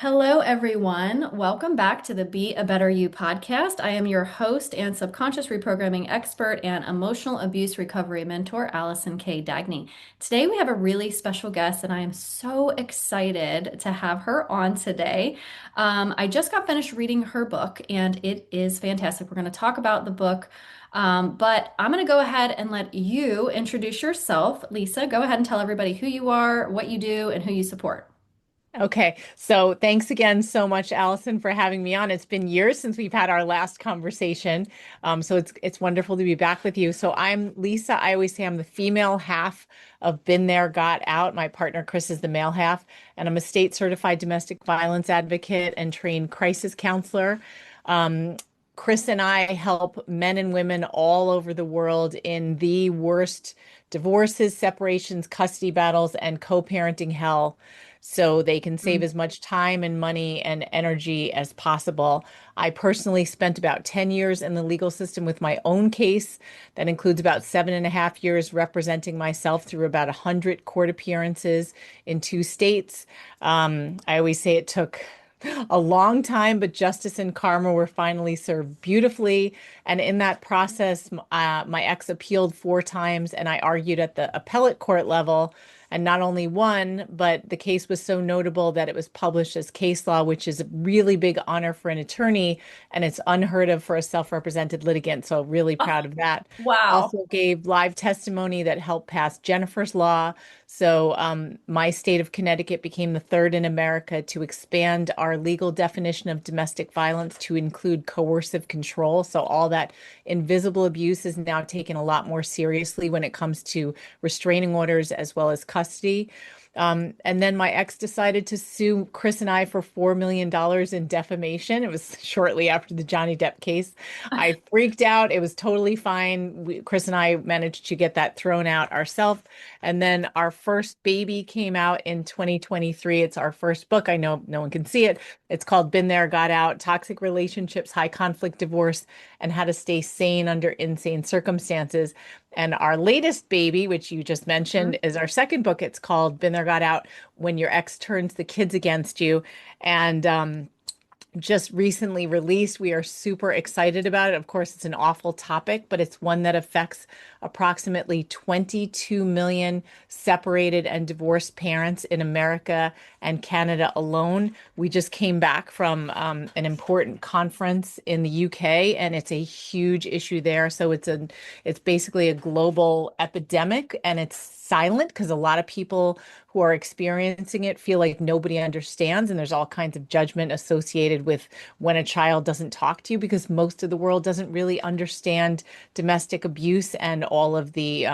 Hello, everyone. Welcome back to the Be a Better You podcast. I am your host and subconscious reprogramming expert and emotional abuse recovery mentor, Allison K. Dagney. Today, we have a really special guest, and I am so excited to have her on today. I just got finished reading her book, and it is fantastic. We're going to talk about the book, but I'm going to go ahead and let you introduce yourself. Lisa, go ahead and tell everybody who you are, what you do, and who you support. Okay, so thanks again so much, Allison, for having me on. It's been years since we've had our last conversation, so it's wonderful to be back with you. So I'm Lisa. I always say I'm the female half of Been There, Got Out. My partner Chris is the male half, and I'm a state certified domestic violence advocate and trained crisis counselor. Um, Chris and I help men and women all over the world in the worst divorces, separations, custody battles, and co-parenting hell so they can save as much time and money and energy as possible. I personally spent about 10 years in the legal system with my own case. That includes about 7.5 years representing myself through about 100 court appearances in 2 states. I always say it took a long time, but justice and karma were finally served beautifully. And in that process, my ex appealed 4 times, and I argued at the appellate court level. And not only one, but the case was so notable that it was published as case law, which is a really big honor for an attorney, and it's unheard of for a self-represented litigant. So really proud of that. Wow. Also gave live testimony that helped pass Jennifer's Law. So my state of Connecticut became the third in America to expand our legal definition of domestic violence to include coercive control. So all that invisible abuse is now taken a lot more seriously when it comes to restraining orders as well as custody. And then my ex decided to sue Chris and I for $4 million in defamation. It was shortly after the Johnny Depp case. I freaked out. It was totally fine. Chris and I managed to get that thrown out ourselves. And then our first baby came out in 2023. It's our first book. I know no one can see it. It's called Been There, Got Out: Toxic Relationships, High Conflict Divorce, and How to Stay Sane Under Insane Circumstances. And our latest baby, which you just mentioned, is our second book. It's called Been There, Got Out: When Your Ex Turns the Kids Against You. And just recently released. We are super excited about it. Of course, it's an awful topic, but it's one that affects approximately 22 million separated and divorced parents in America and Canada alone. We just came back from an important conference in the UK, and it's a huge issue there. So it's basically a global epidemic, and it's silent because a lot of people who are experiencing it feel like nobody understands, and there's all kinds of judgment associated with when a child doesn't talk to you because most of the world doesn't really understand domestic abuse and all of the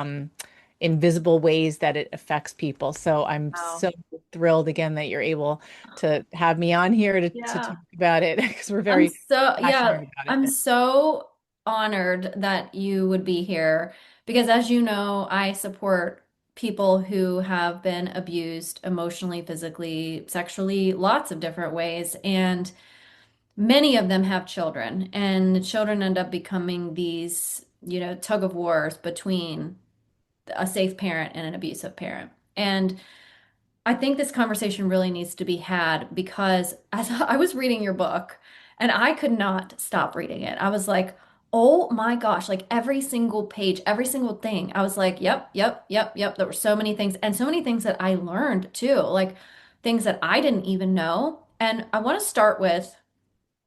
invisible ways that it affects people. So I'm Wow. so thrilled again that you're able to have me on here to Yeah. talk about it because we're I'm very so, yeah, passionate about I'm it. so honored that you would be here because, as you know, I support people who have been abused emotionally, physically, sexually, lots of different ways. And many of them have children, and the children end up becoming these, tug of wars between a safe parent and an abusive parent. And I think this conversation really needs to be had because as I was reading your book and I could not stop reading it. I was like, oh my gosh, like every single page, every single thing. I was like, yep, yep, yep, yep. There were so many things and so many things that I learned too, like things that I didn't even know. And I want to start with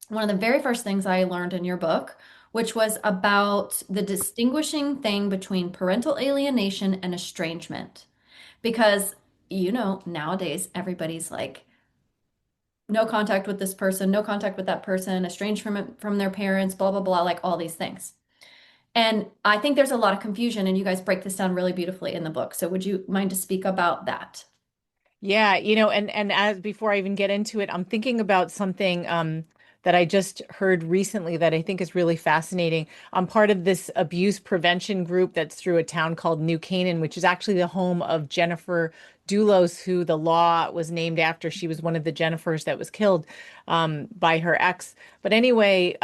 one of the very first things I learned in your book, which was about the distinguishing thing between parental alienation and estrangement. Because, nowadays everybody's like, no contact with this person, no contact with that person, estranged from their parents, blah, blah, blah, like all these things. And I think there's a lot of confusion, and you guys break this down really beautifully in the book. So would you mind to speak about that? Yeah, and as before I even get into it, I'm thinking about something that I just heard recently that I think is really fascinating. I'm part of this abuse prevention group that's through a town called New Canaan, which is actually the home of Jennifer Doulos, who the law was named after. She was one of the Jennifers that was killed by her ex. But anyway,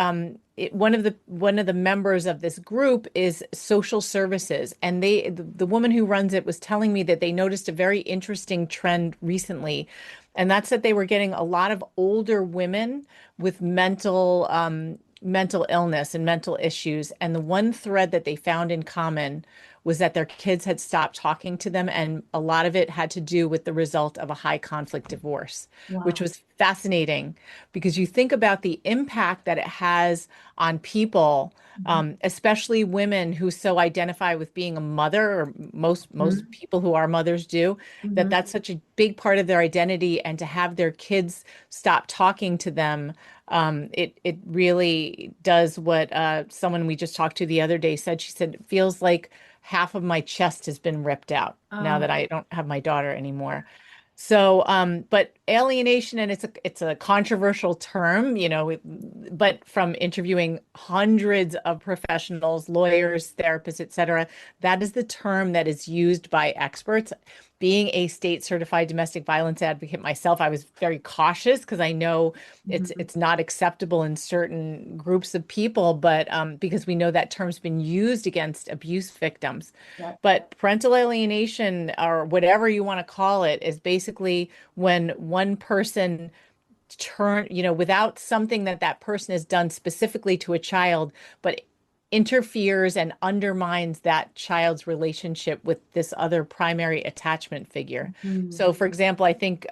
one of the members of this group is social services, and the woman who runs it was telling me that they noticed a very interesting trend recently, and that's that they were getting a lot of older women with mental illness and mental issues. And the one thread that they found in common was that their kids had stopped talking to them. And a lot of it had to do with the result of a high conflict divorce, which Wow. was fascinating because you think about the impact that it has on people, especially women who so identify with being a mother, or most Mhm. people who are mothers do, that Mhm. that's such a big part of their identity. And to have their kids stop talking to them, it really does what someone we just talked to the other day said. She said, it feels like half of my chest has been ripped out now that Oh. I don't have my daughter anymore. So, but alienation, and it's a controversial term, but from interviewing hundreds of professionals, lawyers, therapists, et cetera, that is the term that is used by experts. Being a state certified domestic violence advocate myself, I was very cautious because I know Mhm. it's not acceptable in certain groups of people, but because we know that term's been used against abuse victims. Yep. But parental alienation, or whatever you want to call it, is basically when one person without something that that person has done specifically to a child, but interferes and undermines that child's relationship with this other primary attachment figure. Mhm. So, for example, I think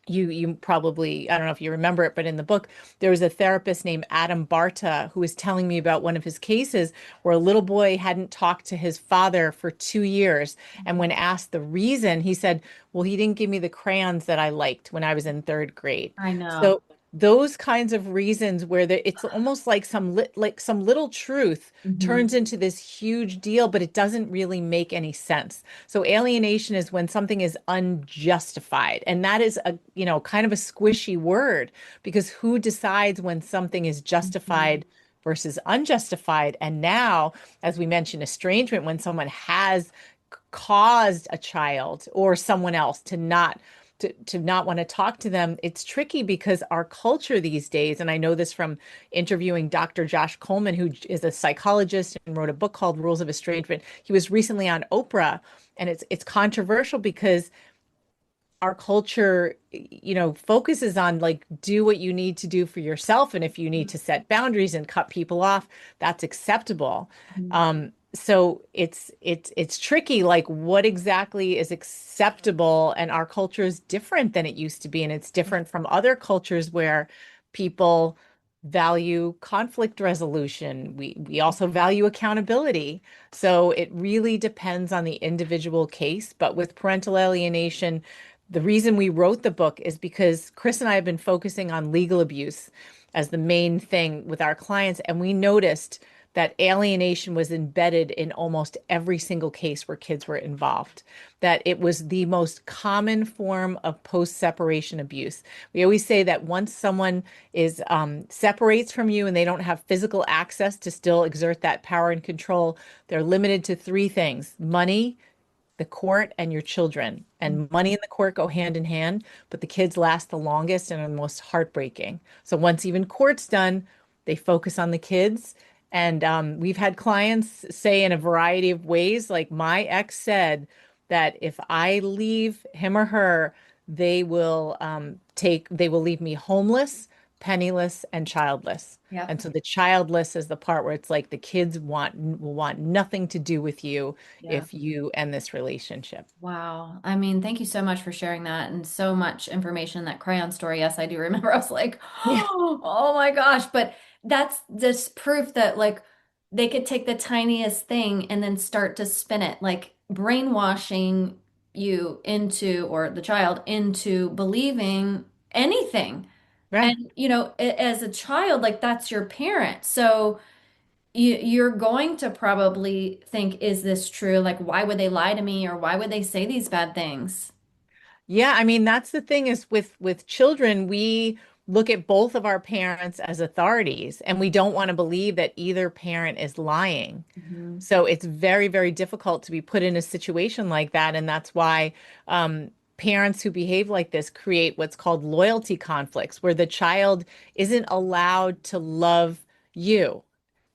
you probably, I don't know if you remember it, but in the book there was a therapist named Adam Barta who was telling me about one of his cases where a little boy hadn't talked to his father for 2 years, and when asked the reason, he said, well, he didn't give me the crayons that I liked when I was in third grade. I know. So those kinds of reasons where it's almost like some little truth Mhm. turns into this huge deal, but it doesn't really make any sense. So alienation is when something is unjustified. And that is kind of a squishy word, because who decides when something is Mhm. justified versus unjustified? And now, as we mentioned, estrangement, when someone has caused a child or someone else to not want to talk to them, it's tricky because our culture these days, and I know this from interviewing Dr. Josh Coleman, who is a psychologist and wrote a book called Rules of Estrangement. He was recently on Oprah, and it's controversial because our culture, focuses on like do what you need to do for yourself, and if you need to set boundaries and cut people off, that's acceptable. Mhm. So it's tricky, like what exactly is acceptable, and our culture is different than it used to be, and it's different from other cultures where people value conflict resolution. We also value accountability. So it really depends on the individual case. But with parental alienation, the reason we wrote the book is because Chris and I have been focusing on legal abuse as the main thing with our clients, and we noticed that alienation was embedded in almost every single case where kids were involved, that it was the most common form of post-separation abuse. We always say that once someone is separates from you and they don't have physical access to still exert that power and control, they're limited to three things: money, the court, and your children. And money and the court go hand in hand, but the kids last the longest and are the most heartbreaking. So once even court's done, they focus on the kids. And we've had clients say in a variety of ways, like my ex said that if I leave him or her, they will leave me homeless, penniless, and childless. Yep. And so the childless is the part where it's like the kids will want nothing to do with you Yeah. if you end this relationship. Wow. I mean, thank you so much for sharing that and so much information in that crayon story. Yes, I do remember. I was like, Yeah. oh my gosh. But that's just proof that like they could take the tiniest thing and then start to spin it, like brainwashing you into, or the child into believing anything. Right. And, as a child, like that's your parent. So you're going to probably think, is this true? Like, why would they lie to me? Or why would they say these bad things? Yeah, I mean that's the thing is with children, we look at both of our parents as authorities, and we don't want to believe that either parent is lying. Mhm. So it's very, very difficult to be put in a situation like that. And that's why parents who behave like this create what's called loyalty conflicts, where the child isn't allowed to love you.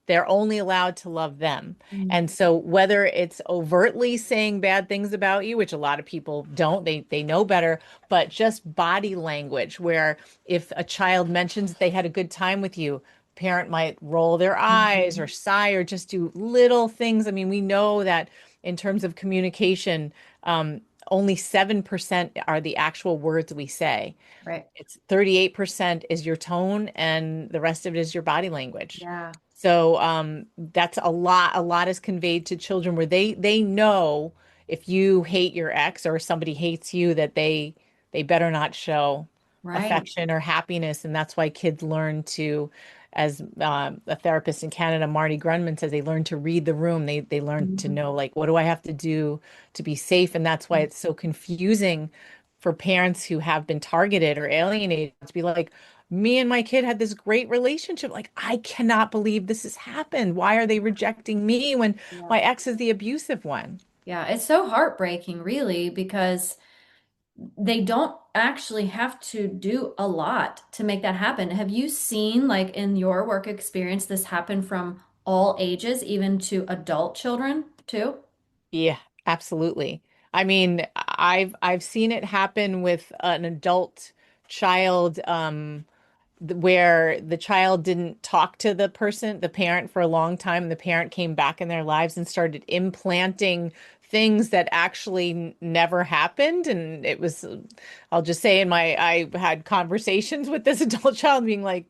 They're only allowed to love them. Mm. And so whether it's overtly saying bad things about you, which a lot of people don't, they know better, but just body language, where if a child mentions they had a good time with you, parent might roll their eyes or Mhm. sigh or just do little things. I mean, we know that in terms of communication, only 7% are the actual words we say. Right. It's 38% is your tone, and the rest of it is your body language. Yeah. So that's a lot. A lot is conveyed to children where they know if you hate your ex or somebody hates you, that they better not show Right. affection or happiness. And that's why kids learn to, as a therapist in Canada, Marty Grunman says, they learn to read the room. They learn to Mhm. know, like, what do I have to do to be safe? And that's why it's so confusing for parents who have been targeted or alienated to be like, me and my kid had this great relationship. Like, I cannot believe this has happened. Why are they rejecting me when Yeah. my ex is the abusive one? Yeah. It's so heartbreaking, really, because they don't actually have to do a lot to make that happen. Have you seen, like, in your work experience, this happen from all ages, even to adult children, too? Yeah, absolutely. I mean, I've seen it happen with an adult child, where the child didn't talk to the person, the parent, for a long time, and the parent came back in their lives and started implanting things that actually never happened. And it was, I'll just say, I had conversations with this adult child being like,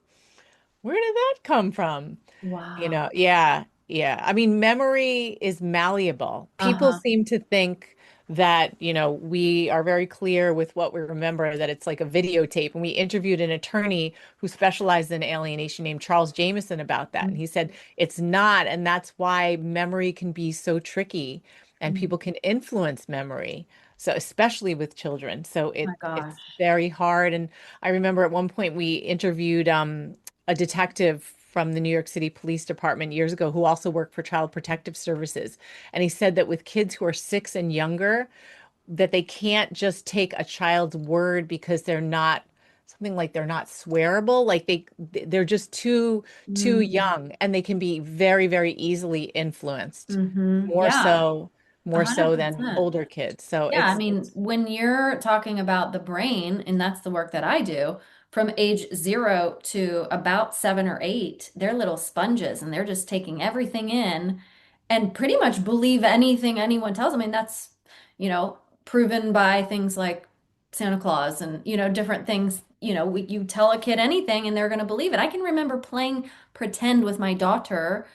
where did that come from? Wow. Yeah, yeah. I mean, memory is malleable. People Uh-huh. seem to think that, we are very clear with what we remember, that it's like a videotape. And we interviewed an attorney who specialized in alienation named Charles Jameson about that. And he said it's not. And that's why memory can be so tricky and Mm. people can influence memory. So especially with children. So My it's gosh. very hard. And I remember at one point we interviewed a detective from the New York City Police Department years ago who also worked for Child Protective Services. And he said that with kids who are 6 and younger, that they can't just take a child's word because they're not something like they're not swearable, like they're just too Mm. young, and they can be very, very easily influenced, Mm-hmm. more Yeah, so a more hundred so than percent. older kids. So Yeah, I mean, it's when you're talking about the brain, and that's the work that I do, from age 0 to about 7 or 8, they're little sponges and they're just taking everything in and pretty much believe anything anyone tells them. I mean, that's, proven by things like Santa Claus and, different things. You tell a kid anything and they're going to believe it. I can remember playing pretend with my daughter,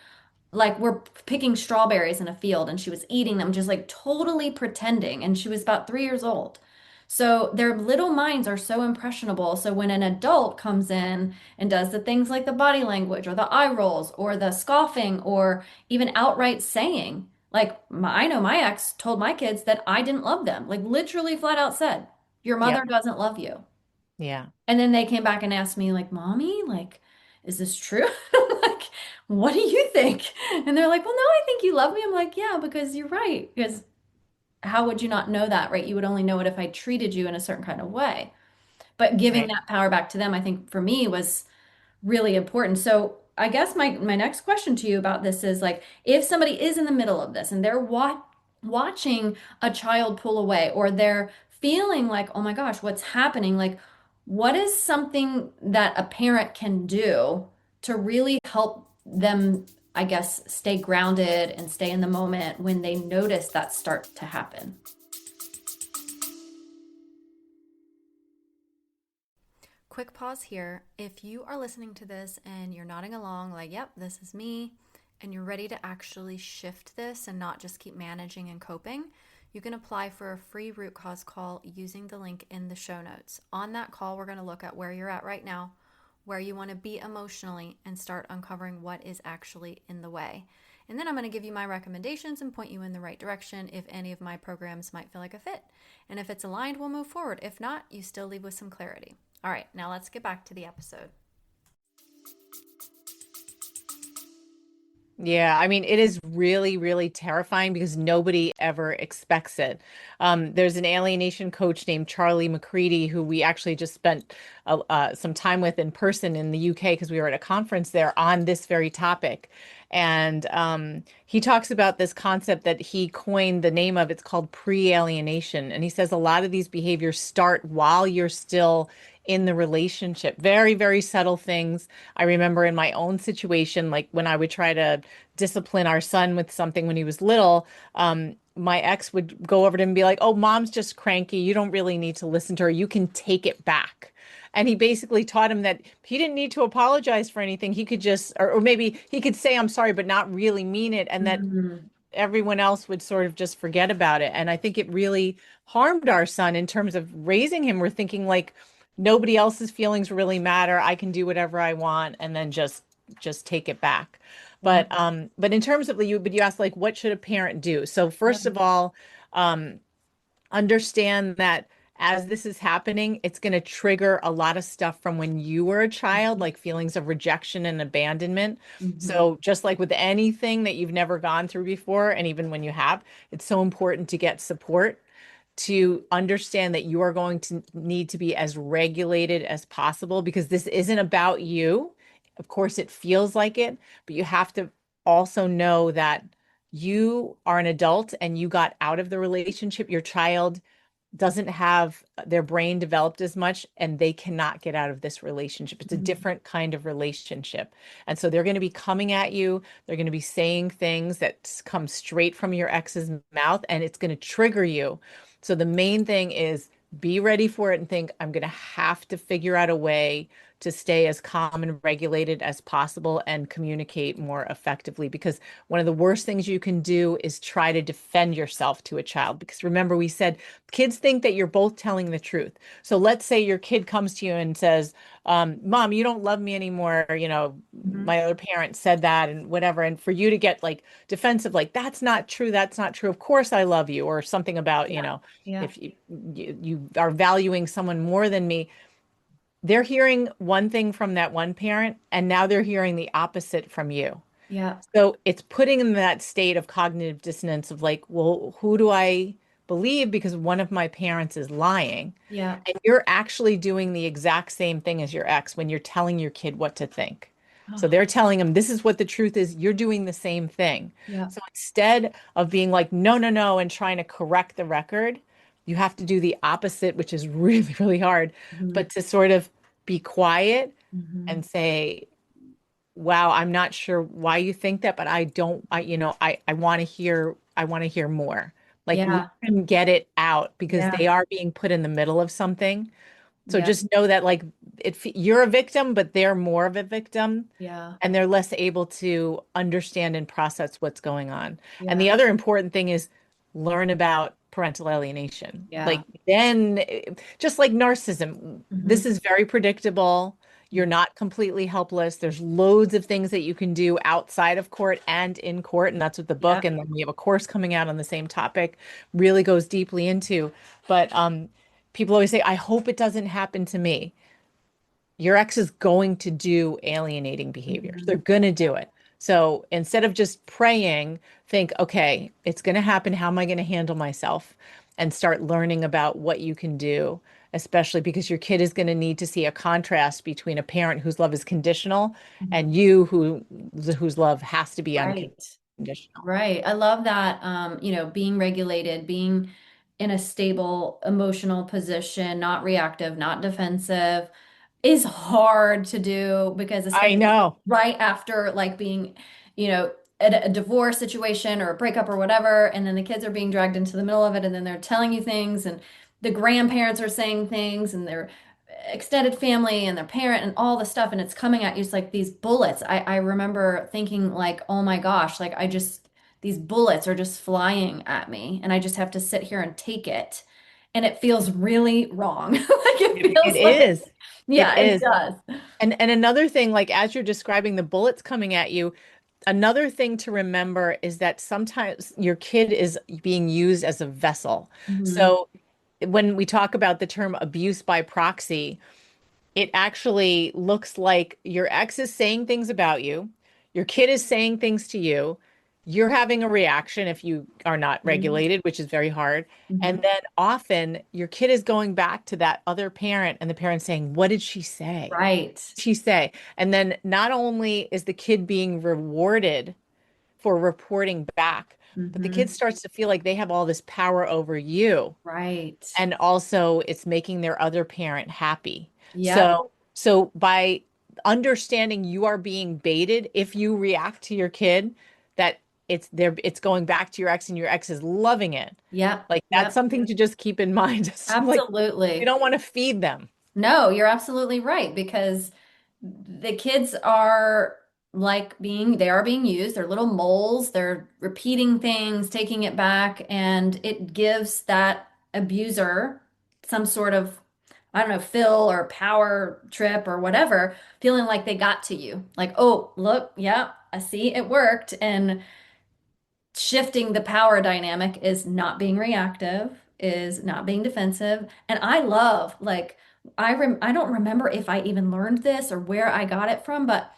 like we're picking strawberries in a field and she was eating them, just like totally pretending, and she was about 3 years old. So their little minds are so impressionable, so when an adult comes in and does the things like the body language or the eye rolls or the scoffing or even outright saying, like, I know my ex told my kids that I didn't love them, like literally flat out said, your mother yep, doesn't love you. yeah, And then they came back and asked me, like, Mommy, like, is this true? I'm like, what do you think? And they're like, well, no, I think you love me. I'm like, yeah, because you're right. Because how would you not know that, right? You would only know it if I treated you in a certain kind of way. But giving right. that power back to them, I think for me was really important. So I guess my next question to you about this is, like, if somebody is in the middle of this and they're watching a child pull away, or they're feeling like, oh my gosh, what's happening? Like, what is something that a parent can do to really help them, I guess, stay grounded and stay in the moment when they notice that start to happen? Quick pause here. If you are listening to this and you're nodding along, like, yep, this is me, and you're ready to actually shift this and not just keep managing and coping, you can apply for a free root cause call using the link in the show notes. On that call, we're going to look at where you're at right now, where you want to be emotionally, and start uncovering what is actually in the way. And then I'm going to give you my recommendations and point you in the right direction if any of my programs might feel like a fit. And if it's aligned, we'll move forward. If not, you still leave with some clarity. All right, now let's get back to the episode. Yeah, I mean, it is really, really terrifying because nobody ever expects it. There's an alienation coach named Charlie McCready who we actually just spent some time with in person in the UK because we were at a conference there on this very topic. And he talks about this concept that he coined the name of, it's called pre-alienation. And he says a lot of these behaviors start while you're still in the relationship. Very, very subtle things. I remember in my own situation, like when I would try to discipline our son with something when he was little, my ex would go over to him and be like, "Oh, mom's just cranky. You don't really need to listen to her. You can take it back." And he basically taught him that he didn't need to apologize for anything. He could just, or maybe he could say, "I'm sorry," but not really mean it. And that Mhm. everyone else would sort of just forget about it. And I think it really harmed our son in terms of raising him. We're thinking like nobody else's feelings really matter. I can do whatever I want and then just take it back. Yeah. But in terms of you, but you asked like what should a parent do? So Yeah. first of all, um, understand that as this is happening, it's going to trigger a lot of stuff from when you were a child, like feelings of rejection and abandonment. Mhm. So, just like with anything that you've never gone through before, and even when you have, it's so important to get support to understand that you are going to need to be as regulated as possible because this isn't about you. Of course, it feels like it, but you have to also know that you are an adult and you got out of the relationship. Your child doesn't have their brain developed as much and they cannot get out of this relationship. It's a Mhm. different kind of relationship. And so they're going to be coming at you. They're going to be saying things that come straight from your ex's mouth and it's going to trigger you. So the main thing is be ready for it and think, I'm going to have to figure out a way to stay as calm and regulated as possible and communicate more effectively. Because one of the worst things you can do is try to defend yourself to a child. Because remember, we said kids think that you're both telling the truth. So let's say your kid comes to you and says, Mom, you don't love me anymore. You know, Mhm. my other parent said that and whatever. And for you to get like defensive, like, that's not true. That's not true. Of course I love you. Or something about, Yeah. Yeah. if you are valuing someone more than me, they're hearing one thing from that one parent, and now they're hearing the opposite from you. Yeah. So it's putting them in that state of cognitive dissonance of like, well, who do I believe because one of my parents is lying? Yeah. And you're actually doing the exact same thing as your ex when you're telling your kid what to think. So Oh, they're telling them this is what the truth is. You're doing the same thing. yeah. So instead of being like, no, no, no, and trying to correct the record, you have to do the opposite, which is really, really hard, Mhm. but to sort of be quiet Mhm. and say, wow, I'm not sure why you think that, but I don't, I I want to hear more. Like let Yeah. them get it out because Yeah. they are being put in the middle of something. So Yeah. just know that like you're a victim, but they're more of a victim Yeah. and they're less able to understand and process what's going on. And Yeah. the other important thing is learn about parental alienation. Yeah. Like then, just like narcissism, this Mhm. is very predictable. You're not completely helpless. There's loads of things that you can do outside of court and in court. And that's what the Yeah. book, and then we have a course coming out on the same topic, really goes deeply into. But people always say, I hope it doesn't happen to me. Your ex is going to do alienating behaviors. They're Mhm. going to do it. So instead of just praying, think, okay, it's going to happen. How am I going to handle myself? And start learning about what you can do, especially because your kid is going to need to see a contrast between a parent whose love is conditional Mhm. and you whose love has to be Right. unconditional. Right. I love that, being regulated, being in a stable emotional position, not reactive, not defensive, is hard to do because I especially know. right after like being, you know, at a divorce situation or a breakup or whatever, and then the kids are being dragged into the middle of it, and then they're telling you things, and the grandparents are saying things, and their extended family and their parent and all the stuff, and it's coming at you. It's like these bullets. I remember thinking like, oh my gosh, like these bullets are just flying at me, and I just have to sit here and take it. And it feels really wrong. Like it It feels like, is. It yeah, it is. does. And another thing, like as you're describing the bullets coming at you, another thing to remember is that sometimes your kid is being used as a vessel. Hmm. So when we talk about the term abuse by proxy, it actually looks like your ex is saying things about you, your kid is saying things to you, you're having a reaction if you are not Mhm. regulated, which is very hard. And Mhm. then often your kid is going back to that other parent and the parent saying, "What did she say? Right. She say?" And then not only is the kid being rewarded for reporting back, but the kid Mhm. starts to feel like they have all this power over you. Right. And also it's making their other parent happy. Yep. So by understanding you are being baited, if you react to your kid, that it's going back to your ex and your ex is loving it. Yep. Like that's Yep. something to just keep in mind. It's like you Absolutely. don't want to feed them. No, you're absolutely right because the kids are they are being used. They're little moles. They're repeating things, taking it back, and it gives that abuser some sort of, I don't know, fill or power trip or whatever, feeling like they got to you. Like, oh, look, yeah, I see it worked. And shifting the power dynamic is not being reactive, is not being defensive. And I love like I don't remember if I even learned this or where I got it from, but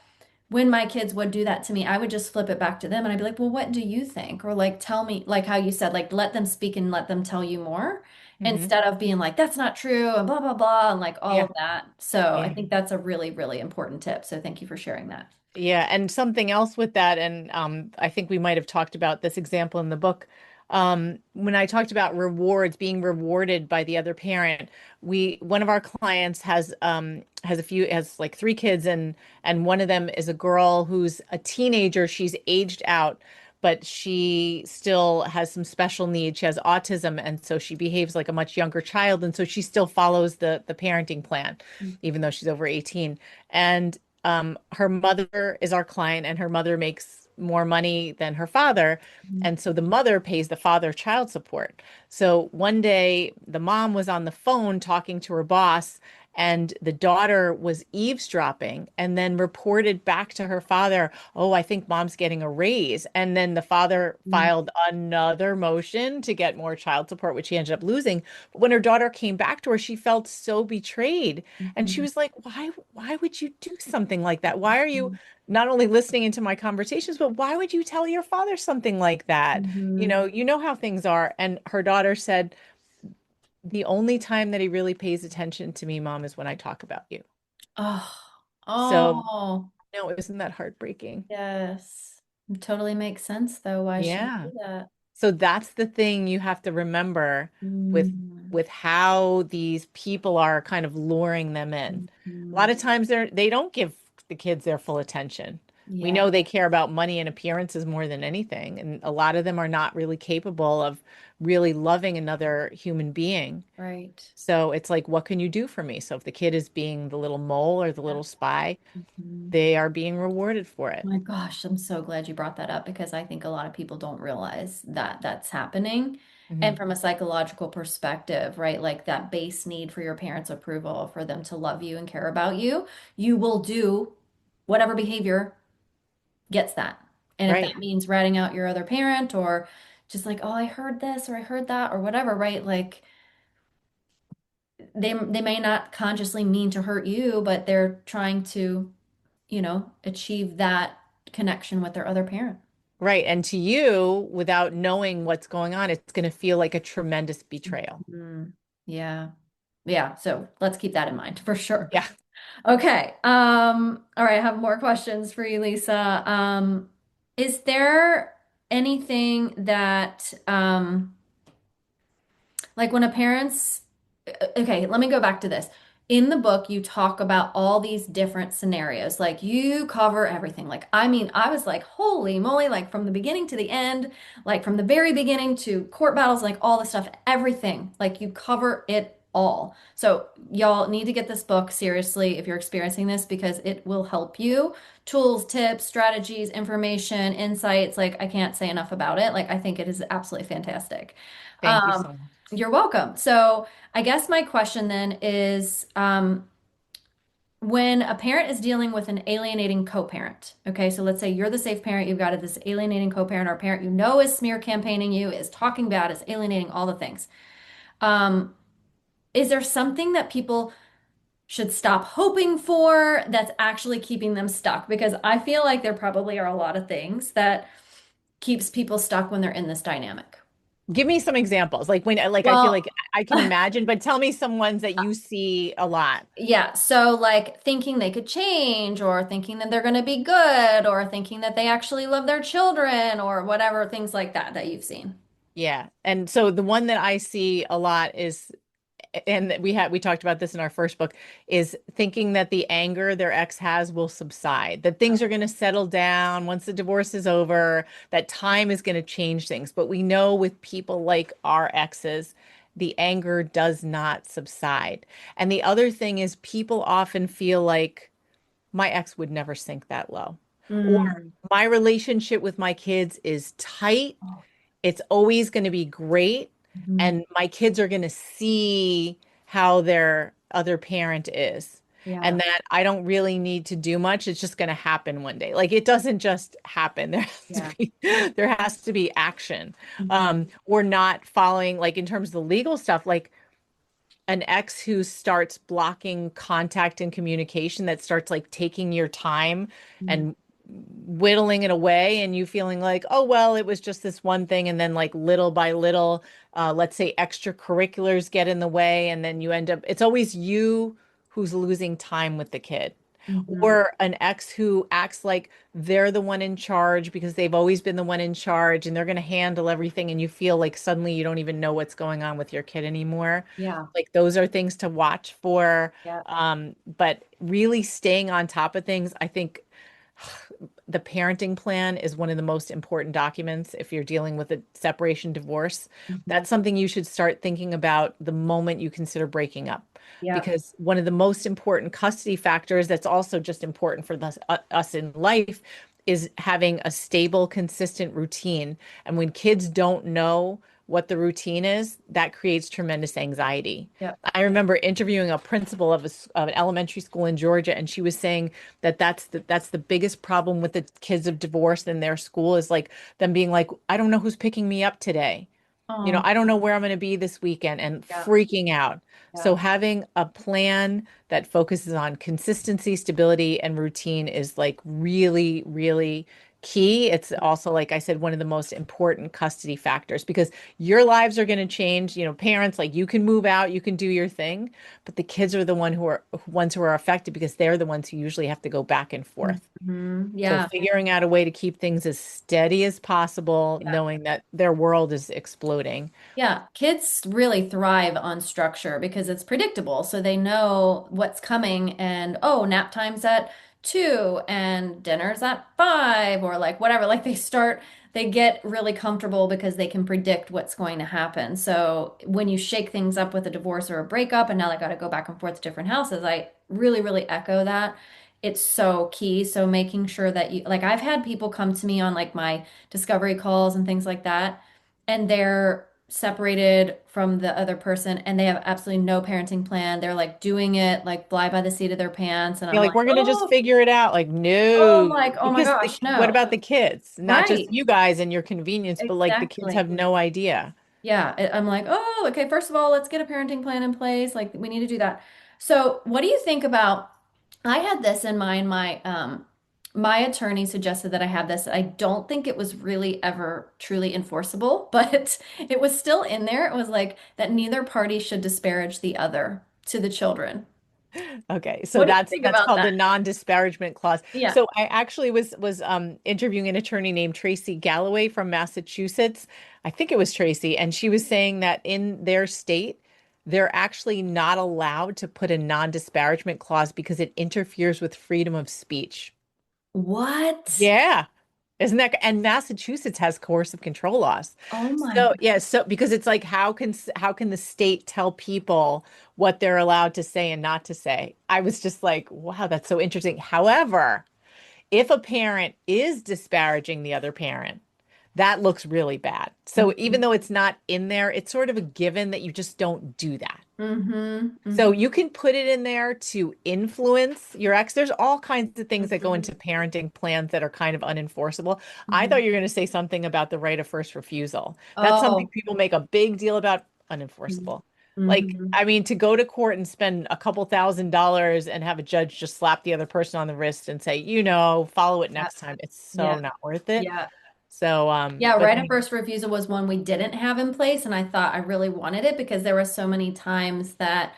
when my kids would do that to me, I would just flip it back to them and I'd be like, "Well, what do you think?" Or like tell me like how you said like let them speak and let them tell you more Hmm. instead of being like that's not true and blah blah blah and like all Yeah. of that. So, I Yeah. think that's a really really important tip. So, thank you for sharing that. Yeah, and something else with that, and I think we might have talked about this example in the book. When I talked about rewards, being rewarded by the other parent, one of our clients has like three kids, and one of them is a girl who's a teenager. She's aged out, but she still has some special needs. She has autism, and so she behaves like a much younger child, and so she still follows the parenting plan, even though she's over 18. And her mother is our client, and her mother makes more money than her father. Mhm. And so the mother pays the father child support. So one day the mom was on the phone talking to her boss, and the daughter was eavesdropping and then reported back to her father, "Oh, I think mom's getting a raise." And then the father filed another motion to get more child support, which he ended up losing. But when her daughter came back to her, she felt so betrayed. And she Mhm. was like, why would you do something like that? Why are you not only listening into my conversations, but why would you tell your father something like that? Mhm. You know how things are. And her daughter said, the only time that he really pays attention to me, mom, is when I talk about you. Oh, So, oh, no, isn't that heartbreaking? yes. It totally makes sense though why she would Yeah. do that. So that's the thing you have to remember with Mm, with how these people are kind of luring them in. A lot mhm. of times they don't give the kids their full attention. We Yeah, know they care about money and appearances more than anything, and a lot of them are not really capable of really loving another human being. right. So it's like, what can you do for me? So if the kid is being the little mole or the Yeah. little spy, Mhm. they are being rewarded for it. My gosh, I'm so glad you brought that up because I think a lot of people don't realize that that's happening. And Mhm. from a psychological perspective, right? Like that base need for your parents' approval, for them to love you and care about you, you will do whatever behavior gets that. And if Right. that means ratting out your other parent or just like, oh, I heard this or I heard that or whatever, right? Like they may not consciously mean to hurt you, but they're trying to, achieve that connection with their other parent. Right. And to you, without knowing what's going on, it's going to feel like a tremendous betrayal. Mhm. Yeah. Yeah. So let's keep that in mind for sure. Yeah. Okay. All right, I have more questions for you, Lisa. Is there anything that like when a parent's okay, let me go back to this. In the book, you talk about all these different scenarios. Like you cover everything. Like, I mean, I was like, holy moly, like from the beginning to the end, like from the very beginning to court battles, like all the stuff, everything. Like you cover it all. So, y'all need to get this book seriously if you're experiencing this because it will help you. Tools, tips, strategies, information, insights. Like, I can't say enough about it. Like, I think it is absolutely fantastic. Thank you Um, so much. you're welcome. So, I guess my question then is when a parent is dealing with an alienating co-parent, okay, so let's say you're the safe parent, you've got this alienating co-parent or parent you know is smear campaigning you, is talking bad, is alienating all the things. Um, is there something that people should stop hoping for that's actually keeping them stuck? Because I feel like there probably are a lot of things that keeps people stuck when they're in this dynamic. Give me some examples. Like when, like I feel Well, like I can imagine, but tell me some ones that you see a lot. yeah, so like thinking they could change or thinking that they're going to be good or thinking that they actually love their children or whatever, things like that that you've seen. Yeah. And so the one that I see a lot is, and we talked about this in our first book, is thinking that the anger their ex has will subside, that things are going to settle down once the divorce is over, that time is going to change things. But we know with people like our exes, the anger does not subside. And the other thing is people often feel like my ex would never sink that low. Or Mm. my relationship with my kids is tight, Oh, it's always going to be great. mhm. And my kids are going to see how their other parent is. Yeah, And that I don't really need to do much. It's just going to happen one day. Like it doesn't just happen. yeah. There has to be action. Mhm. Or not following, like in terms of the legal stuff, like an ex who starts blocking contact and communication, that starts like taking your time Mhm. and whittling it away, and you feeling like, oh well, it was just this one thing, and then like little by little, let's say extracurriculars get in the way, and then you end up, it's always you who's losing time with the kid. Mhm. Or an ex who acts like they're the one in charge because they've always been the one in charge and they're going to handle everything, and you feel like suddenly you don't even know what's going on with your kid anymore. Yeah, Like those are things to watch for. yeah. But really staying on top of things, I think the parenting plan is one of the most important documents if you're dealing with a separation divorce. Mhm. That's something you should start thinking about the moment you consider breaking up. Yeah. Because one of the most important custody factors that's also just important for us in life is having a stable, consistent routine. And when kids don't know what the routine is, that creates tremendous anxiety. Yeah. I remember interviewing a principal of an elementary school in Georgia, and she was saying that that's the biggest problem with the kids of divorce in their school, is like them being like, I don't know who's picking me up today. Oh, I don't know where I'm going to be this weekend, and yeah. freaking out. Yeah. So having a plan that focuses on consistency, stability, and routine is like really, really key. It's also, like I said, one of the most important custody factors, because your lives are going to change. Parents, like, you can move out, you can do your thing, but the kids are the ones who are affected, because they're the ones who usually have to go back and forth. Mhm. So Yeah. figuring out a way to keep things as steady as possible, Yeah. knowing that their world is exploding. Yeah, kids really thrive on structure because it's predictable. So they know what's coming and oh, nap time's at 2 and dinner's at 5 or like whatever. Like they get really comfortable because they can predict what's going to happen. So when you shake things up with a divorce or a breakup and now they got to go back and forth to different houses, I really, really echo that. It's so key. So making sure that like I've had people come to me on like my discovery calls and things like that and they're separated from the other person and they have absolutely no parenting plan. They're like doing it like fly by the seat of their pants. And I'm You're like, like, we're gonna just figure it out. Like, oh, no, I'm like, oh my because gosh, what no. about the kids? Not just Right. you guys and your convenience, but like the kids Exactly. have no idea. Yeah. I'm like, oh, okay, first of all, let's get a parenting plan in place. Like we need to do that. So what do you think about I had this in mind, my attorney suggested that I have this. I don't think it was really ever truly enforceable, but it was still in there. It was like that neither party should disparage the other to the children. Okay, so What do you that's think that's about called that? the non-disparagement clause. Yeah. So I actually was interviewing an attorney named Tracy Galloway from Massachusetts. I think it was Tracy, and she was saying that in their state, they're actually not allowed to put a non-disparagement clause because it interferes with freedom of speech. What? Yeah. Isn't that, and Massachusetts has coercive control laws. Oh my So, God. yeah, so because it's like, how can the state tell people what they're allowed to say and not to say? I was just like, wow, that's so interesting. However, if a parent is disparaging the other parent, that looks really bad. So even though it's not in there, it's sort of a given that you just don't do that. Mm-hmm. So Mm-hmm. you can put it in there to influence your ex. There's all kinds of things that go Mm-hmm. into parenting plans that are kind of unenforceable. I Mm-hmm. thought you were going to say something about the right of first refusal. That's something Oh. people make a big deal about, Mhm. unenforceable. Like, Hmm. I mean, to go to court and spend a couple $1,000s and have a judge just slap the other person on the wrist and say, follow it Yeah. next time. It's so Yeah. not worth it. Yeah. So, Yeah, but right of first refusal was one we didn't have in place, and I thought I really wanted it because there were so many times that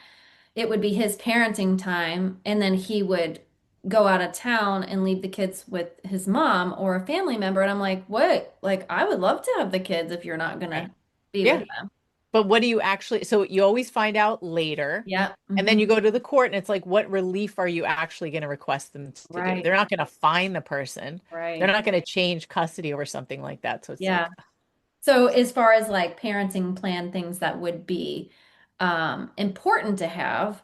it would be his parenting time, and then he would go out of town and leave the kids with his mom or a family member, and I'm like, what? Like, I would love to have the kids if you're not right. gonna be with Yeah. them. But what do you actually, so you always find out later, Yeah. and then Hmm. you go to the court and it's like, what relief are you actually going to request them to do? Right. They're not going to fine the person. They're Right. not going to change custody over something like that. So it's Yeah. like, So as far as like parenting plan things that would be important to have,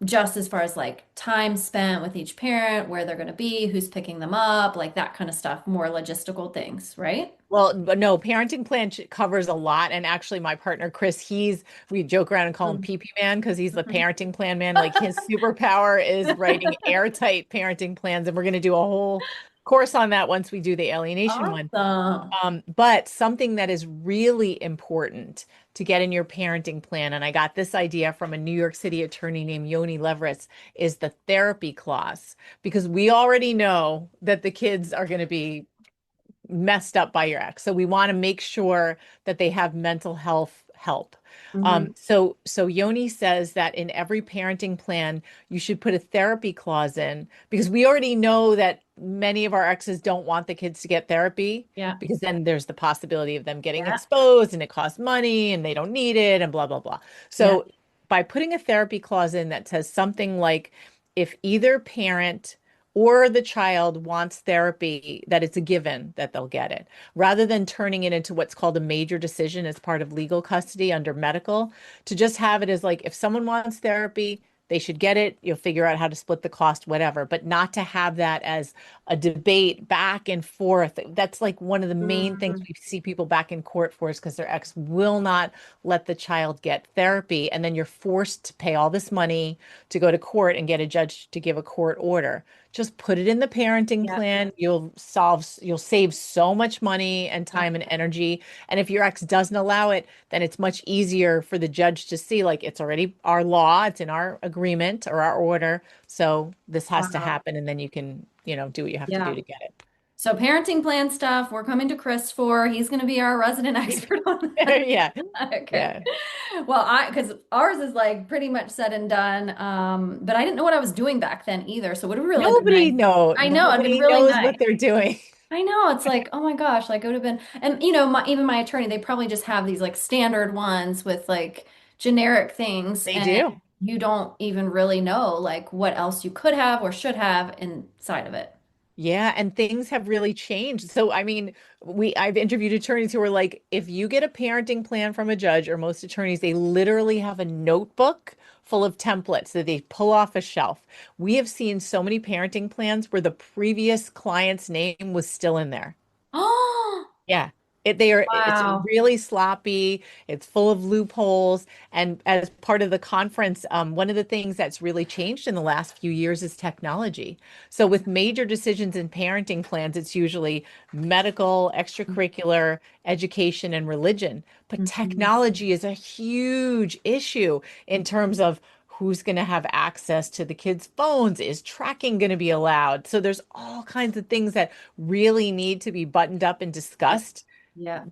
just as far as like time spent with each parent, where they're going to be, who's picking them up, like that kind of stuff, more logistical things, right? well, but no, parenting plan covers a lot. And actually, my partner, Chris, we joke around and call him Mhm. Pee Pee Man because he's the parenting plan man. Like his superpower is writing airtight parenting plans. And we're going to do a whole course on that once we do the alienation one. Awesome. But something that is really important to get in your parenting plan, and I got this idea from a New York City attorney named Yoni Leveritz, is the therapy clause. Because we already know that the kids are going to be messed up by your ex. So we want to make sure that they have mental health help. Hmm. So Yoni says that in every parenting plan, you should put a therapy clause in because we already know that many of our exes don't want the kids to get therapy Yeah. because then there's the possibility of them getting Yeah. exposed and it costs money and they don't need it and blah, blah, blah. Yeah. So by putting a therapy clause in that says something like if either parent or the child wants therapy, that it's a given that they'll get it, rather than turning it into what's called a major decision as part of legal custody under medical, to just have it as like if someone wants therapy, they should get it. You'll figure out how to split the cost, whatever, but not to have that as a debate back and forth. That's like one of the main things Hmm. we see people back in court for is because their ex will not let the child get therapy. And then you're forced to pay all this money to go to court and get a judge to give a court order. Just put it in the parenting Yeah. plan. You'll save so much money and Yeah. time and energy. And if your ex doesn't allow it, then it's much easier for the judge to see like it's already our law, it's in our agreement or our order. So this has to Wow. happen and then you can, do what you have to do Yeah. to get So parenting plan stuff, we're coming to Chris for. He's going to be our resident it. expert on that. Yeah. Okay. Yeah. Well, because ours is like pretty much said and done. But I didn't know what I was doing back then either. So it would have really been nice. I know, it'd been Nobody really knows nice. what they're doing. I know. It's like, oh my gosh, like it would have been, and even my attorney, they probably just have these like standard ones with like generic things, They and do. you don't even really know like what else you could have or should have inside of it. Yeah, and things have really changed. So, I mean, I've interviewed attorneys who are like, if you get a parenting plan from a judge, or most attorneys, they literally have a notebook full of templates that they pull off a shelf. We have seen so many parenting plans where the previous client's name was still in there. Oh, Yeah. It's wow. really sloppy. It's full of loopholes. And as part of the conference, one of the things that's really changed in the last few years is technology. So with major decisions in parenting plans, it's usually medical, extracurricular, education, and religion. But Mhm. technology is a huge issue in terms of who's going to have access to the kids' phones? Is tracking going to be allowed? So there's all kinds of things that really need to be buttoned up and Yeah. discussed Yeah.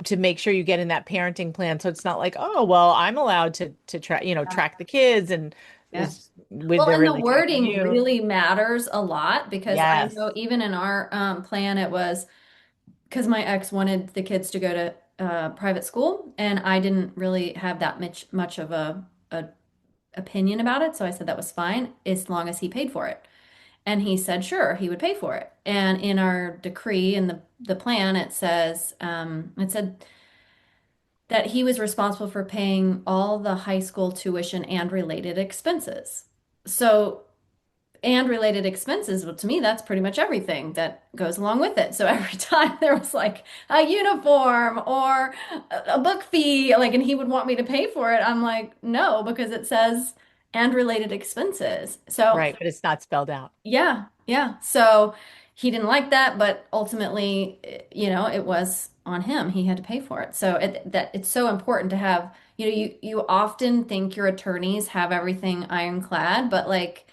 to make sure you get in that parenting plan. So it's not like, oh, well, I'm allowed to track, track the kids and Yeah. is with Well, they're and the really tracking wording you. really matters a lot because I Yes. know even in our plan, it was because my ex wanted the kids to go to private school, and I didn't really have that much of a opinion about it. So I said that was fine as long as he paid for it. And he said, sure, he would pay for it. And in our decree in the plan, it said that he was responsible for paying all the high school tuition and related expenses. So, and related expenses, well, to me, that's pretty much everything that goes along with it. So every time there was like a uniform or a book fee, like, and he would want me to pay for it, I'm like, no, because it says and related expenses. So Right. But it's not spelled out. yeah, yeah. So he didn't like that, but ultimately, it was on him. He had to pay for it. So that it's so important to have you often think your attorneys have everything ironclad, but like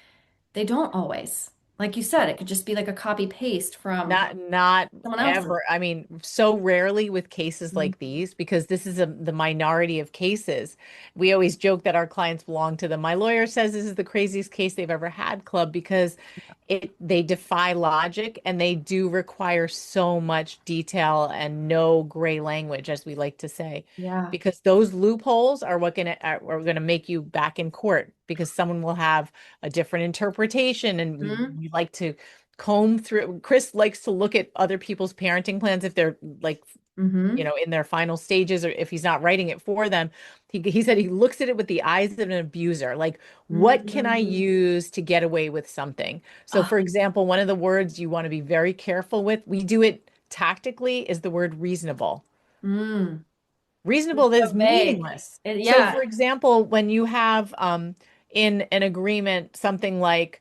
they don't always. Like you said, it could just be like a copy paste from Not someone else's. ever. I mean, so rarely with cases Mhm. like these because this is the minority of cases. We always joke that our clients belong to the "my lawyer says this is the craziest case they've ever had" club because they defy logic and they do require so much detail and no gray language, as we like to say, Yeah. because those loopholes are are gonna make you back in court because someone will have a different interpretation, and Hmm. we like to comb through. Chris likes to look at other people's parenting plans if they're like, Hmm. in their final stages or if he's not writing it for them. He said he looks at it with the eyes of an abuser. Like, what can I Hmm. use to get away with something? So, Oh, for example, one of the words you want to be very careful with, we do it tactically, is the word reasonable. mm. It's Reasonable so is vague. meaningless. So, Yeah. for example, when you have in an agreement something like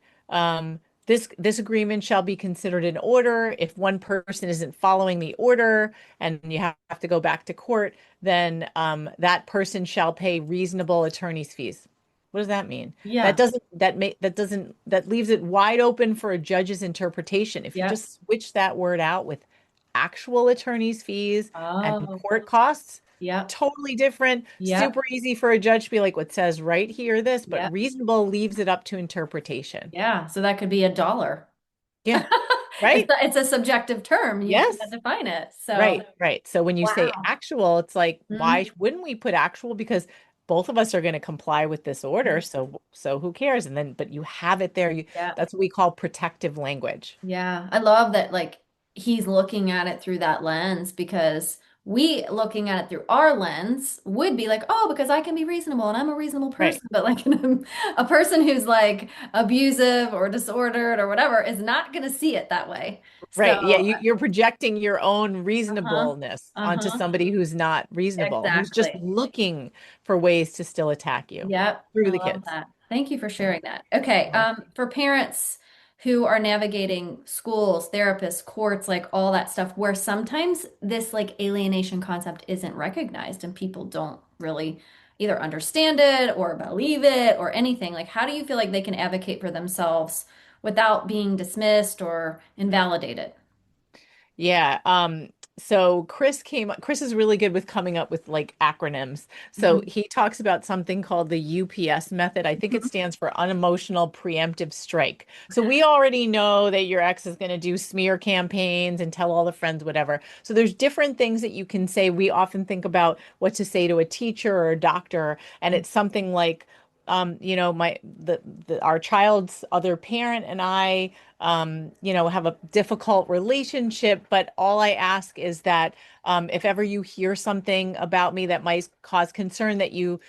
this agreement shall be considered an order. If one person isn't following the order and you have to go back to court, then that person shall pay reasonable attorney's fees. What does that mean? Yeah. That leaves it wide open for a judge's interpretation. If you Yep. just switch that word out with actual attorney's fees and Oh, court costs, yep. totally different, Yep. super easy for a judge to be like, what says right here, this, but Yep. reasonable leaves it up to interpretation. Yeah. So that could be $1. Yeah, right? It's a subjective term. You can't Yes. define it. So, Right, right. So when you say wow. actual, it's like, why Mhm. wouldn't we put actual? Because both of us are going to comply with this order. So who cares? And then, but you have it there. Yeah. That's what we call protective language. Yeah. I love that like he's looking at it through that lens because we looking at it through our lens would be like, oh, because I can be reasonable and I'm a reasonable Right. person. But like a person who's like abusive or disordered or whatever is not going to see it that way. So, Right. Yeah, you're projecting your own uh-huh. reasonableness onto Uh-huh. somebody who's not reasonable, who's just Exactly. looking for ways to still attack you Yep, through I the love kids. that. Thank you for Yeah. sharing that. Okay, Yeah. for parents who are navigating schools, therapists, courts, like all that stuff, where sometimes this like alienation concept isn't recognized and people don't really either understand it or believe it or anything, like how do you feel like they can advocate for themselves without being dismissed or invalidated? Yeah. So Chris is really good with coming up with like acronyms. So Mhm. he talks about something called the UPS method. I think it Mhm. stands for unemotional preemptive strike. So we already know that your ex is going to do smear campaigns and tell all the friends, whatever. So there's different things that you can say. We often think about what to say to a teacher or a doctor, and it's something like, our child's other parent and I have a difficult relationship, but all I ask is that if ever you hear something about me that might cause concern, that you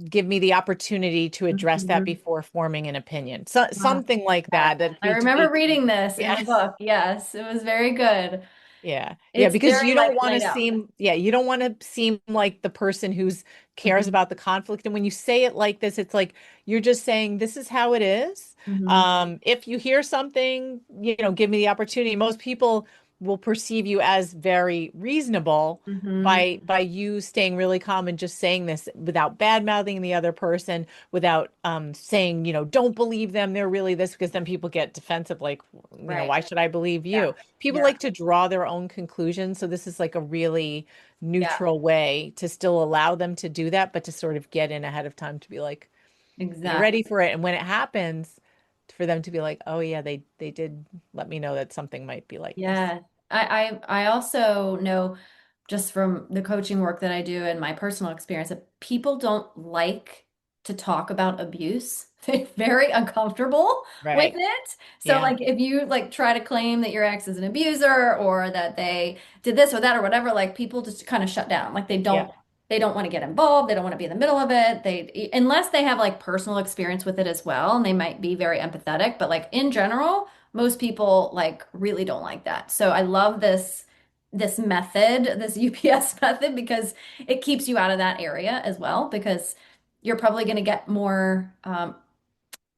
give me the opportunity to address that Mhm. before forming an opinion. So Ah, something like yes. that. That I it's, remember it's reading this in the yes. book. Yes, it was very good. Yeah. Yeah, It's because very you like don't want to laid out. seem, yeah, you don't want to seem like the person who's cares Hmm. about the conflict. And when you say it like this, it's like you're just saying this is how it is. Hmm. If you hear something, give me the opportunity. Most people will perceive you as very reasonable Hmm. by you staying really calm and just saying this without bad mouthing the other person, without saying, don't believe them, they're really this, because then people get defensive, like, Right. why should I believe Yeah. you? People Yeah. like to draw their own conclusions. So this is like a really Yeah. neutral way to still allow them to do that, but to sort of get in ahead of time to be like, be Exactly. ready for it. And when it happens, for them to be like, oh yeah, they did let me know that something might be like this. Yeah. I also know just from the coaching work that I do and my personal experience that people don't like to talk about abuse. They're very uncomfortable with Right. it. So Yeah. like if you like try to claim that your ex is an abuser or that they did this or that or whatever, like people just kind of shut down. Like Yeah. they don't want to get involved. They don't want to be in the middle of it. They unless they have like personal experience with it as well, and they might be very empathetic, but like in general, most people like really don't like that. So I love this method, this UPS method, because it keeps you out of that area as well, because you're probably going to get more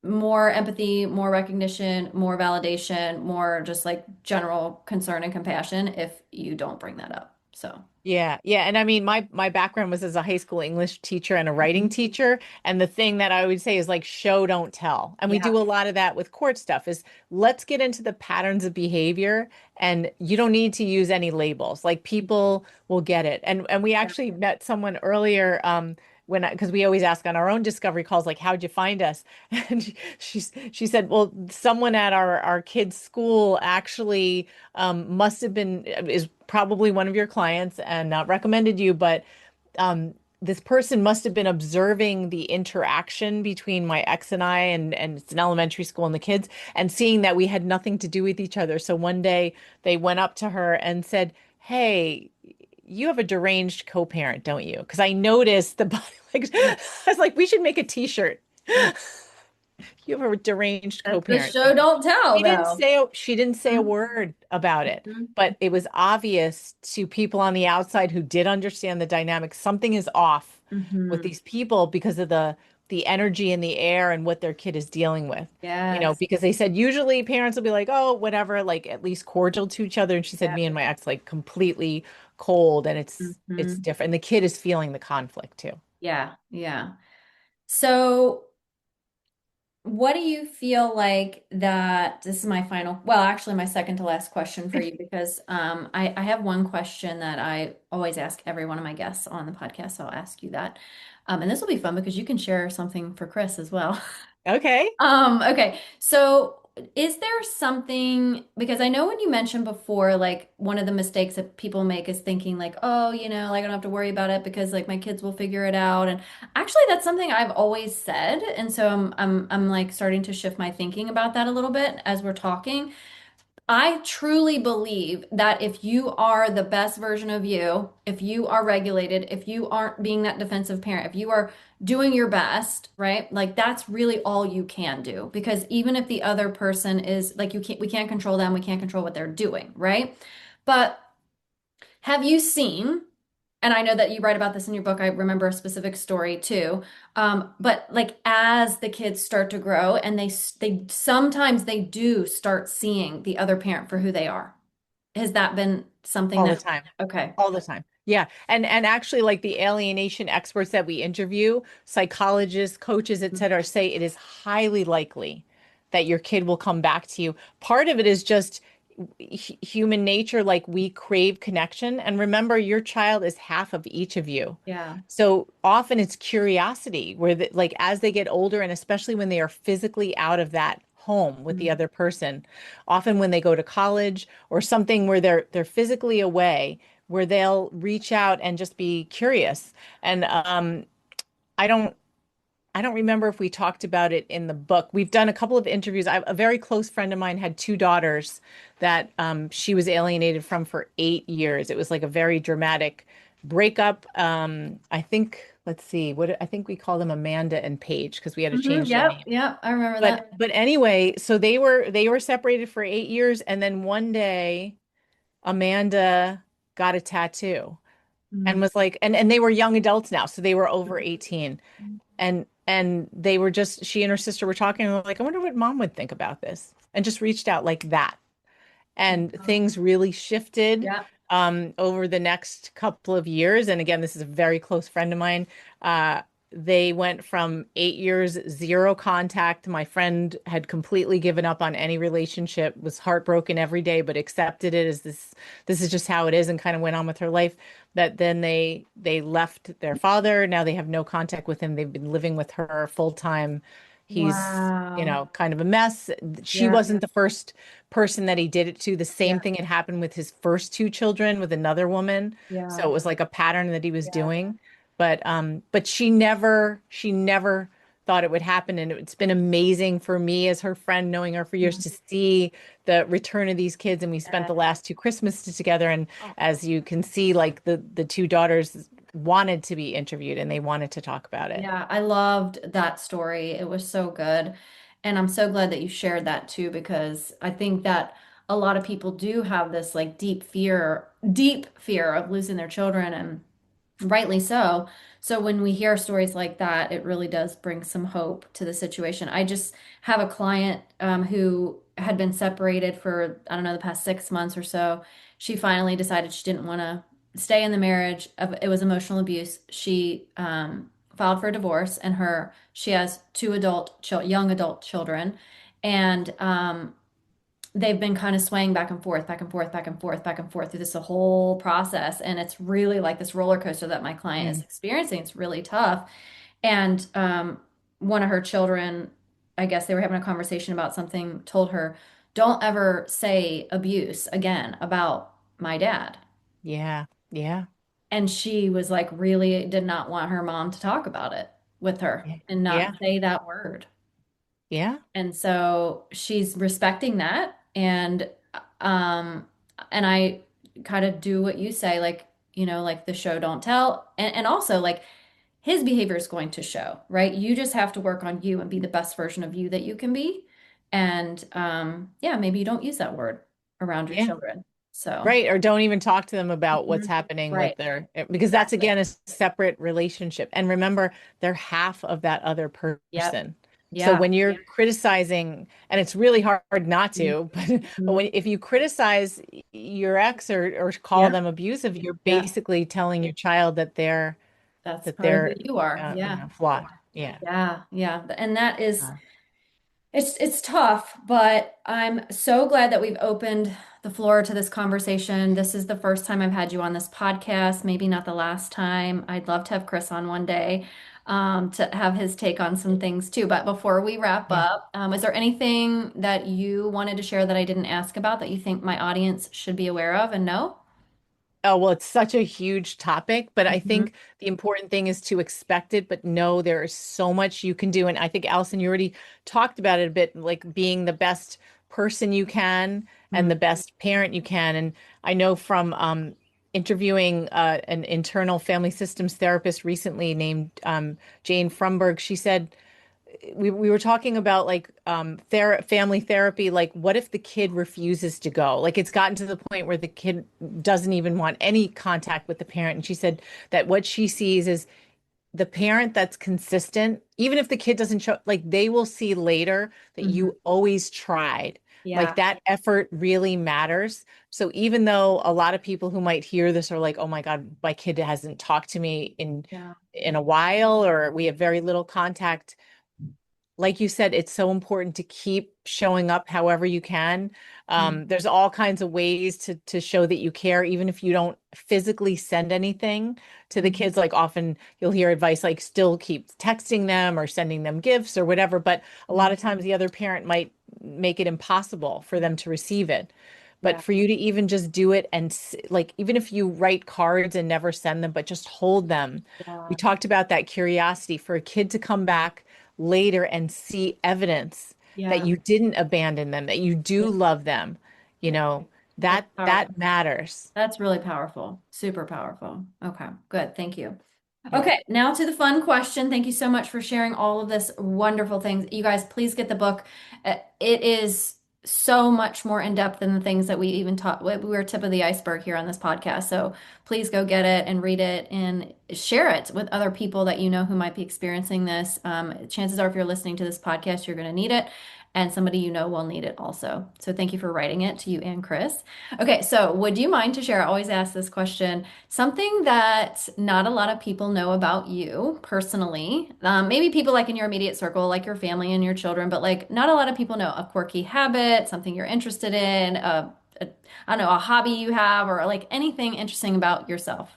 empathy, more recognition, more validation, more just like general concern and compassion if you don't bring that up. So. Yeah, yeah. And I mean, my background was as a high school English teacher and a writing Mhm. teacher. And the thing that I would say is like show, don't tell. And we Yeah. do a lot of that with court stuff is let's get into the patterns of behavior and you don't need to use any labels. Like people will get it. And we Yeah. actually met someone earlier when because we always ask on our own discovery calls like how'd you find us? And she said, well, someone at our kids' school actually must have been is probably one of your clients and recommended you, but this person must have been observing the interaction between my ex and I, and it's an elementary school and the kids, and seeing that we had nothing to do with each other. So one day they went up to her and said, "Hey, you have a deranged co-parent, don't you?" Because I noticed the body like I was like, we should make a t-shirt. Mm. You have a deranged That's the co-parent. show don't tell, though. She didn't say a word about it, Mhm. but it was obvious to people on the outside who did understand the dynamics. Something is off with Mhm. these people because of the energy in the air and what their kid is dealing with. Yes. Because they said usually parents will be like, "Oh, whatever," like at least cordial to each other. And she said Yeah. me and my ex like completely cold and it's Mhm. different. And the kid is feeling the conflict too. Yeah. Yeah. So, what do you feel like that this is my final, well, actually my second to last question for you because I have one question that I always ask every one of my guests on the podcast. So I'll ask you that. And this will be fun because you can share something for Chris as well. Okay. Okay. So is there something, because I know when you mentioned before, like one of the mistakes that people make is thinking like, oh, like I don't have to worry about it because like my kids will figure it out. And actually that's something I've always said. And so I'm like starting to shift my thinking about that a little bit as we're talking. I truly believe that if you are the best version of you, if you are regulated, if you aren't being that defensive parent, if you are doing your best, right? Like that's really all you can do. Because even if the other person is like we can't control them, we can't control what they're doing, right? But have you seen, and I know that you write about this in your book, I remember a specific story too. But like as the kids start to grow and they sometimes they do start seeing the other parent for who they are. Has that been something All the that, time. okay. All the time. Yeah. And actually like the alienation experts that we interview, psychologists, coaches, et cetera, say it is highly likely that your kid will come back to you. Part of it is just human nature, like we crave connection. And remember, your child is half of each of you. Yeah. So often it's curiosity where like as they get older and especially when they are physically out of that home with the Mm. other person, often when they go to college or something where they're physically away, where they'll reach out and just be curious. And I don't I don't remember if we talked about it in the book. We've done a couple of interviews. A very close friend of mine had two daughters that she was alienated from for 8 years. It was like a very dramatic breakup. I think, let's see, I think we call them Amanda and Paige because we had to change their Yep. name. Yep. I remember that. But anyway, so they were separated for 8 years, and then one day Amanda got a tattoo and Mm. was like, and they were young adults now, so they were over 18 and they were just she and her sister were talking and were like, I wonder what mom would think about this, and just reached out like that, and Wow. things really shifted Yeah. over the next couple of years. And again, this is a very close friend of mine. Uh, they went from 8 years, zero contact. My friend had completely given up on any relationship, was heartbroken every day, but accepted it as this is just how it is, and kind of went on with her life. That then they left their father. Now they have no contact with him. They've been living with her full time. He's, Wow. kind of a mess. She Yeah. wasn't the first person that he did it to. The Yeah. same thing had happened with his first two children with another woman. So Yeah. it was like a pattern that he was Yeah. doing. But she never thought it would happen. And it's been amazing for me as her friend, knowing her for years, Mhm. to see the return of these kids. And we spent Yeah. the last two Christmases together. And as you can see, like the two daughters wanted to be interviewed and they wanted to talk about it. Yeah, I loved that story. It was so good. And I'm so glad that you shared that too, because I think that a lot of people do have this like deep fear of losing their children, and rightly so. So when we hear stories like that, it really does bring some hope to the situation. I just have a client who had been separated for, I don't know, the past 6 months or so. She finally decided she didn't want to stay in the marriage. It was emotional abuse. She filed for divorce, and she has two young adult children, and they've been kind of swaying back and forth, back and forth, back and forth, back and forth through this whole process. And it's really like this roller coaster that my client is Mm. experiencing. It's really tough. And one of her children, I guess they were having a conversation about something, told her, don't ever say abuse again about my dad. Yeah. Yeah. And she was like, really did not want her mom to talk about it with her Yeah. and not Yeah. say that word. Yeah. And so she's respecting that. Um and I kind of do what you say, like, like the show don't tell. And also like his behavior is going to show, right? You just have to work on you and be the best version of you that you can be. And yeah, maybe you don't use that word around your Yeah. children. So, Right. Or don't even talk to them about what's mhm. happening with Right. because that's Exactly. again a separate relationship. And remember, they're half of that other Yep. person. So Yeah. when you're criticizing, and it's really hard not to, but Mhm. if you criticize your ex or call Yeah. them abusive, you're Yeah. basically telling your child that That's that part of who they're you are. Yeah. flawed. Yeah. Yeah. Yeah. And that is, Uh, it's tough, but I'm so glad that we've opened the floor to this conversation. This is the first time I've had you on this podcast, maybe not the last time. I'd love to have Chris on one day, to have his take on some things too. But before we wrap yeah. up, is there anything that you wanted to share that I didn't ask about that you think my audience should be aware of and know? Oh, well, it's such a huge topic, but I Mhm. think the important thing is to expect it, but know there is so much you can do. And I think, Allison, you already talked about it a bit, like being the best person you can and the Mm. best parent you can. And I know from interviewing an internal family systems therapist recently named Jane Frumberg, she said, we were talking about like family therapy, like what if the kid refuses to go, like it's gotten to the point where the kid doesn't even want any contact with the parent, and she said that what she sees is the parent that's consistent, even if the kid doesn't show, like they will see later that Mhm. you always tried. Like Yeah. that effort really matters. So even though a lot of people who might hear this are like, oh my God, my kid hasn't talked to me Yeah. in a while, or we have very little contact, like you said, it's so important to keep showing up however you can. Mm. There's all kinds of ways to show that you care, even if you don't physically send anything to the Mhm. kids. Like often you'll hear advice like still keep texting them or sending them gifts or whatever, but a lot Mhm. of times the other parent might make it impossible for them to receive it. But Yeah. for you to even just do it and like even if you write cards and never send them, but just hold them. We Yeah. talked about that curiosity for a kid to come back later and see evidence that Yeah. you didn't abandon them, that you Yeah. do love them, you know, That's powerful. that matters. That's really powerful. Super powerful. Okay, good. Thank you. Yeah. Okay, now to the fun question. Thank you so much for sharing all of this wonderful things. You guys, please get the book. It is so much more in depth than the things that we even taught. We were tip of the iceberg here on this podcast. So please go get it and read it and share it with other people that you know who might be experiencing this. Chances are, if you're listening to this podcast, you're going to need it, and somebody you know will need it also. So thank you for writing it to you and Chris. Okay, so would you mind to share? I always ask this question. Something that not a lot of people know about you personally. Maybe people like in your immediate circle, like your family and your children, but like not a lot of people know a quirky habit, something you're interested in, I don't know, a hobby you have, or like anything interesting about yourself.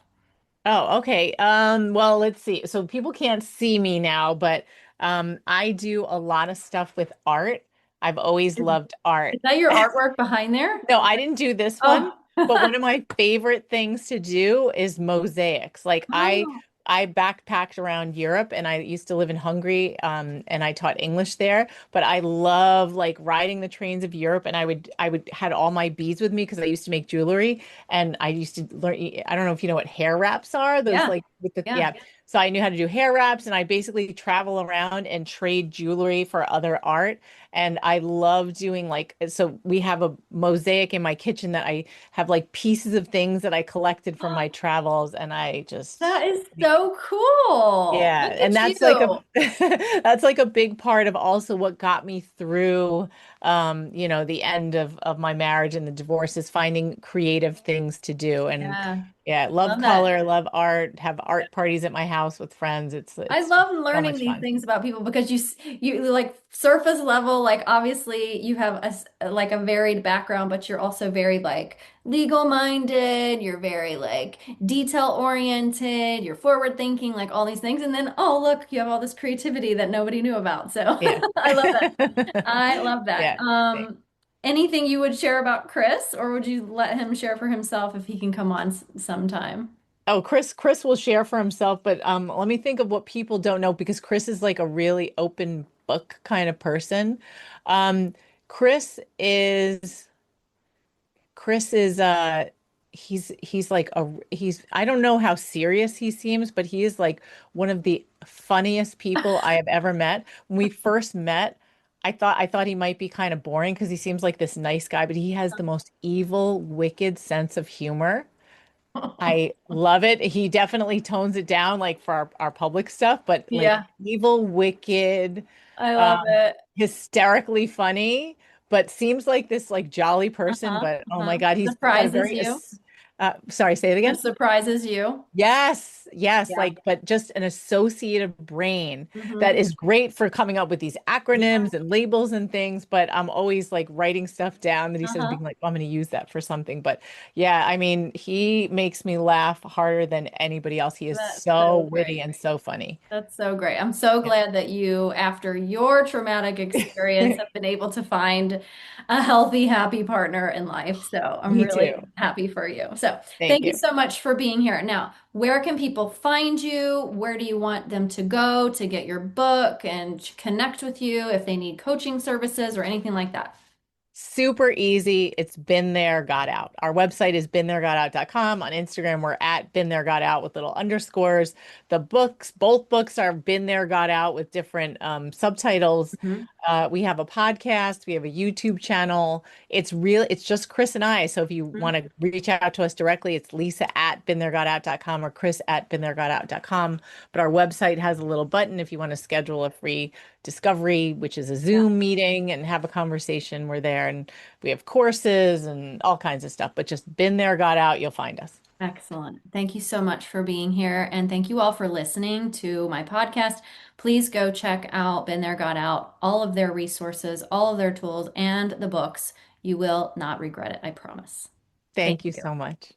Oh, okay. Well, let's see. So people can't see me now, but I do a lot of stuff with art. I've always Is, loved art. is that your artwork behind there? No, I didn't do this one, Oh, but one of my favorite things to do is mosaics. Like oh, I backpacked around Europe and I used to live in Hungary, and I taught English there, but I love like riding the trains of Europe, and I would had all my beads with me because I used to make jewelry, and I used to learn, I don't know if you know what hair wraps are, those yeah, like with the, yeah. yeah. So I knew how to do hair wraps, and I basically travel around and trade jewelry for other art. And I love doing like, so we have a mosaic in my kitchen that I have like pieces of things that I collected from my travels. And I That just, is so cool. yeah. Look And at that's like a, you. that's like a big part of also what got me through, the end of my marriage and the divorce is finding creative things to do. And Yeah, yeah, love love that. color, love art, have art parties at my house with friends. It's I it's just love so learning much these fun. things about people because you like surface level, like obviously you have like a varied background, but you're also very like legal minded, you're very like detail oriented, you're forward thinking, like all these things. And then, oh, look, you have all this creativity that nobody knew about. So Yeah. I love that. I love that. Yeah. Anything you would share about Chris, or would you let him share for himself if he can come on sometime? Oh, Chris will share for himself, but let me think of what people don't know because Chris is like a really open book kind of person. Um, Chris is Chris is he's like he's I don't know how serious he seems, but he is like one of the funniest people I have ever met. When we first met, I thought he might be kind of boring because he seems like this nice guy, but he has the most evil, wicked sense of humor. I love it. He definitely tones it down like for our public stuff, but like Yeah, evil, wicked, I love um, it. hysterically funny, but seems like this like jolly person. Uh-huh. But oh my Uh-huh. God, he's got a Surprises very, you. sorry, say it again. Just surprises you. Yes, yes, Yeah. like, but just an associative brain that Hmm. is great for coming up with these Yeah. acronyms and labels and things. But I'm always like writing stuff down that he says, Uh-huh. being like, "Oh, I'm going to use that for something." But yeah, I mean, he makes me laugh harder than anybody else. He is That's so so witty great. and so funny. That's so great. I'm so glad that you, after your traumatic experience, Yeah. have been able to find a healthy, happy partner in life. So I'm Me really too. happy for you. So Thank thank you you. so much for being here. Now, where can people find you? Where do you want them to go to get your book and connect with you if they need coaching services or anything like that? Super easy. It's been there, got out. Our website is beenthere.gotout.com. On Instagram, we're at been there, got out with little underscores. The books, both books are been there, got out with different subtitles. Mhm. We have a podcast, we have a YouTube channel. It's just Chris and I. So if you want to reach out to us directly, it's Lisa at beenthere.gotout.com or Chris at beenthere.gotout.com. But our website has a little button if you want to schedule a free discovery, which is a Yeah. Zoom meeting and have a conversation. We're there and we have courses and all kinds of stuff, but just been there, got out, you'll find us. Excellent. Thank you so much for being here. And thank you all for listening to my podcast. Please go check out Been There, Got Out, all of their resources, all of their tools, and the books. You will not regret it, I promise. Thank Thank you you. so much.